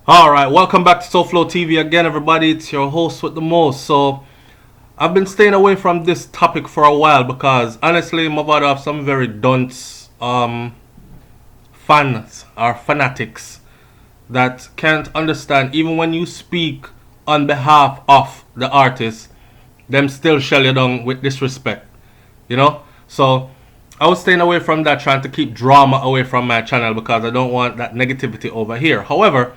Alright, welcome back to SouFLoTV again, everybody. It's your host with the most. So, I've been staying away from this topic for a while because, honestly, Mavado have some very dunce fans or fanatics that can't understand. Even when you speak on behalf of the artist, them still shell you down with disrespect. You know? So, I was staying away from that, trying to keep drama away from my channel because I don't want that negativity over here. However,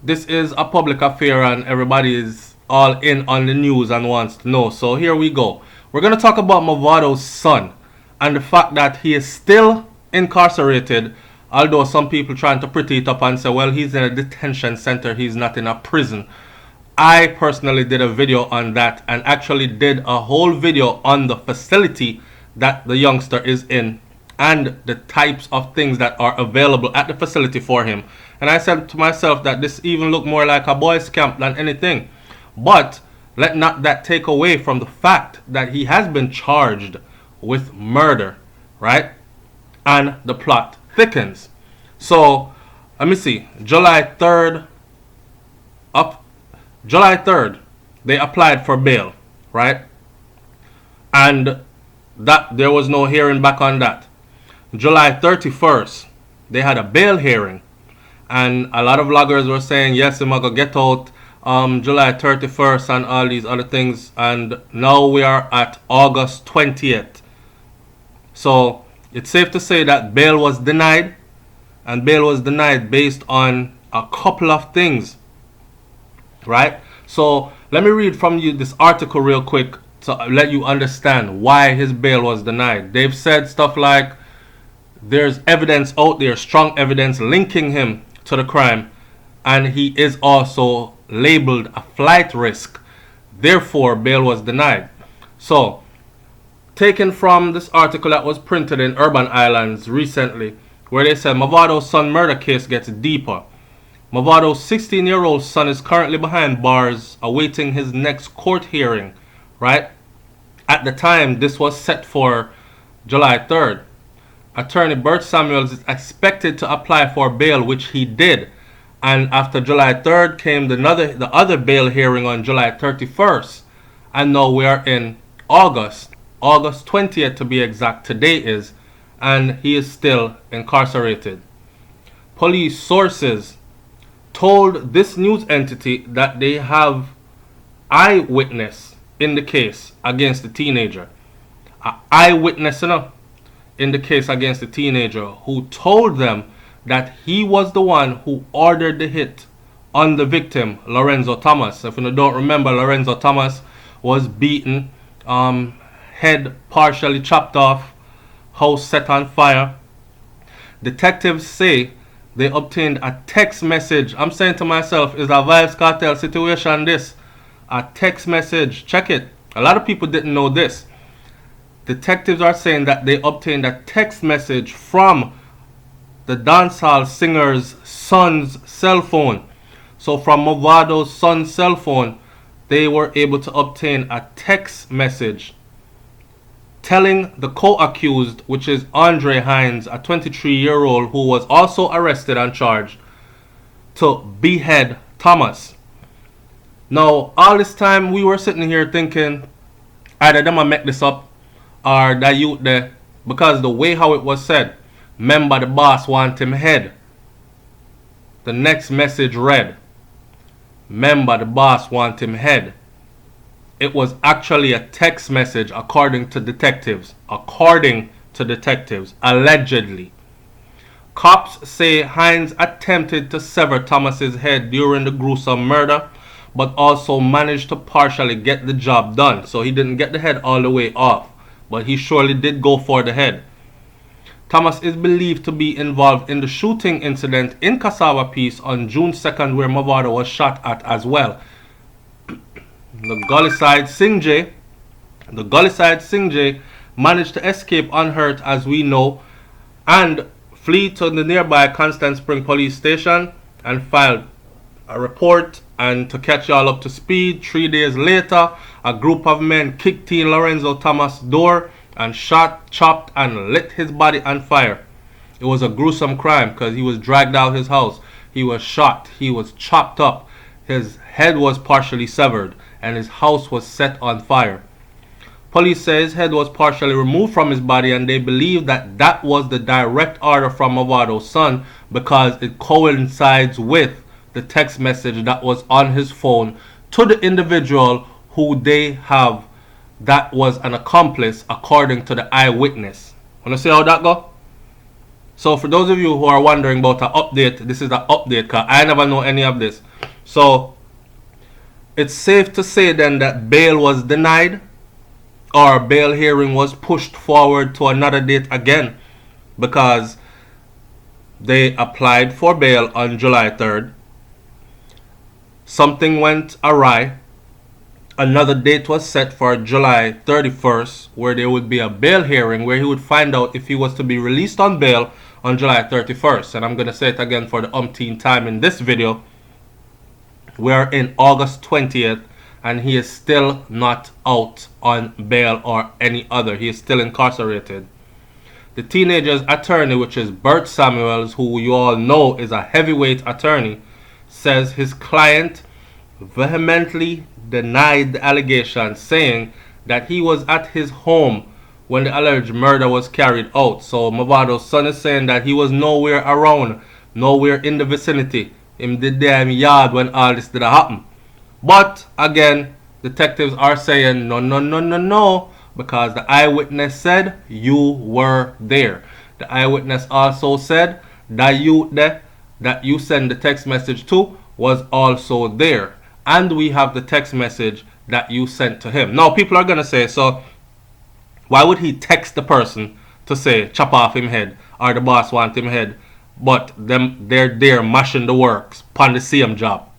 this is a public affair and everybody is all in on the news and wants to know. So here we go. We're going to talk about Mavado's son and the fact that he is still incarcerated. Although some people trying to pretty it up and say, well, he's in a detention center, he's not in a prison. I personally did a video on that and actually did a whole video on the facility that the youngster is in and the types of things that are available at the facility for him. And I said to myself that this even looked more like a boys camp than anything. But let not that take away from the fact that he has been charged with murder, right? And the plot thickens. So, let me see. July 3rd, they applied for bail, right? And that there was no hearing back on that. July 31st, they had a bail hearing. And a lot of vloggers were saying, yes, I'm going to get out July 31st and all these other things. And now we are at August 20th. So it's safe to say that bail was denied. And bail was denied based on a couple of things. Right? So let me read from you this article real quick to let you understand why his bail was denied. They've said stuff like, there's evidence out there, strong evidence linking him to the crime, and he is also labeled a flight risk. Therefore, bail was denied. So, taken from this article that was printed in Urban Islands recently, where they said Mavado's son murder case gets deeper. Mavado's 16-year-old son is currently behind bars awaiting his next court hearing, right? At the time, this was set for July 3rd. Attorney Bert Samuels is expected to apply for bail, which he did. And after July 3rd came the other bail hearing on July 31st. And now we are in August 20th to be exact, today is. And he is still incarcerated. Police sources told this news entity that they have eyewitness in the case against the teenager. An eyewitness, in the case against the teenager who told them that he was the one who ordered the hit on the victim, Lorenzo Thomas. If you don't remember, Lorenzo Thomas was beaten, head partially chopped off, house set on fire. Detectives say they obtained a text message. I'm saying to myself, is a Vibes Cartel situation this? A text message. Check it. A lot of people didn't know this. Detectives are saying that they obtained a text message from the dancehall singer's son's cell phone. So from Mavado's son's cell phone, they were able to obtain a text message telling the co-accused, which is Andre Hines, a 23-year-old who was also arrested and charged, to behead Thomas. Now, all this time we were sitting here thinking, either them a make this up, or that youth there, because the way how it was said, remember the boss want him head. The next message read, remember the boss want him head. It was actually a text message according to detectives. Allegedly. Cops say Hines attempted to sever Thomas's head during the gruesome murder, but also managed to partially get the job done. So he didn't get the head all the way off, but he surely did go for the head. Thomas is believed to be involved in the shooting incident in Cassava Peace on June 2nd, where Mavado was shot at as well. The Gullyside Singjay managed to escape unhurt, as we know, and flee to the nearby Constant Spring police station and filed a report. And to catch y'all up to speed, 3 days later, a group of men kicked in Lorenzo Thomas' door and shot, chopped, and lit his body on fire. It was a gruesome crime because he was dragged out his house. he was shot, he was chopped up, his head was partially severed, and his house was set on fire. Police say his head was partially removed from his body, and they believe that that was the direct order from Mavado's son because it coincides with the text message that was on his phone to the individual who they have that was an accomplice according to the eyewitness. Wanna see how that go? So for those of you who are wondering about an update, this is the update because I never know any of this. So it's safe to say then that bail was denied, or bail hearing was pushed forward to another date again, because they applied for bail on July 3rd. Something went awry. Another date was set for July 31st, where there would be a bail hearing where he would find out if he was to be released on bail on July 31st. And I'm going to say it again for the umpteenth time in this video. We're in August 20th, and he is still not out on bail or any other. He is still incarcerated. The teenager's attorney, which is Bert Samuels, who you all know is a heavyweight attorney, says his client vehemently denied the allegation, saying that he was at his home when the alleged murder was carried out. So Mavado's son is saying that he was nowhere around, nowhere in the vicinity, in the damn yard when all this did happen. But again, detectives are saying no, because the eyewitness said you were there. The eyewitness also said that you that you sent the text message to was also there, and we have the text message that you sent to him. Now people are gonna say, so why would he text the person to say chop off him head, or the boss want him head, but they're there mashing the works upon the same job?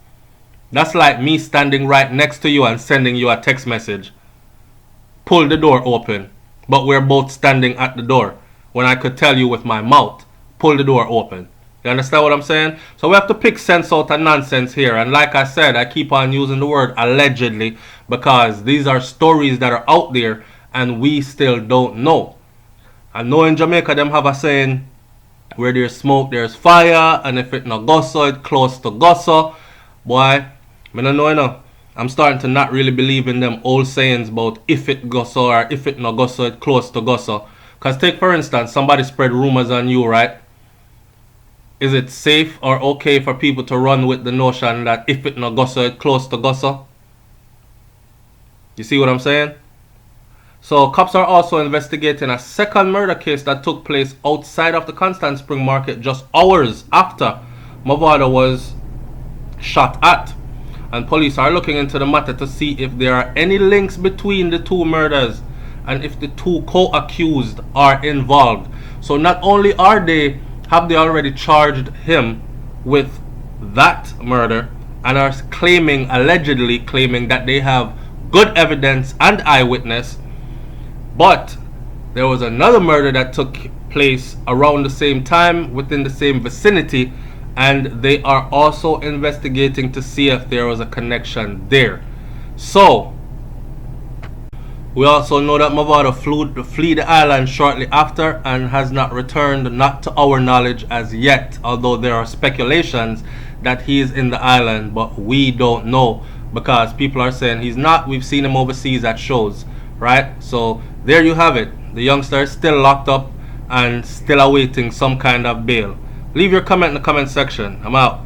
That's like me standing right next to you and sending you a text message, pull the door open, but we're both standing at the door, when I could tell you with my mouth, pull the door open. You understand what I'm saying? So we have to pick sense out of nonsense here. And like I said, I keep on using the word allegedly because these are stories that are out there and we still don't know. I know in Jamaica them have a saying, where there's smoke there's fire, and if it no go so, it close to go so. Boy, I don't know enough. I'm starting to not really believe in them old sayings about if it go so or if it no go so, it close to go so. Because take for instance, somebody spread rumors on you, right? Is it safe or okay for people to run with the notion that if it no go so, it close to go so? You see what I'm saying? So cops are also investigating a second murder case that took place outside of the Constant Spring Market just hours after Mavado was shot at. And police are looking into the matter to see if there are any links between the two murders and if the two co-accused are involved. So not only have they already charged him with that murder and are allegedly claiming that they have good evidence and eyewitness, but there was another murder that took place around the same time within the same vicinity, and they are also investigating to see if there was a connection there. So we also know that Mavado flee the island shortly after and has not returned, not to our knowledge as yet, although there are speculations that he is in the island, but we don't know because people are saying he's not. We've seen him overseas at shows, right? So there you have it. The youngster is still locked up and still awaiting some kind of bail. Leave your comment in the comment section. I'm out.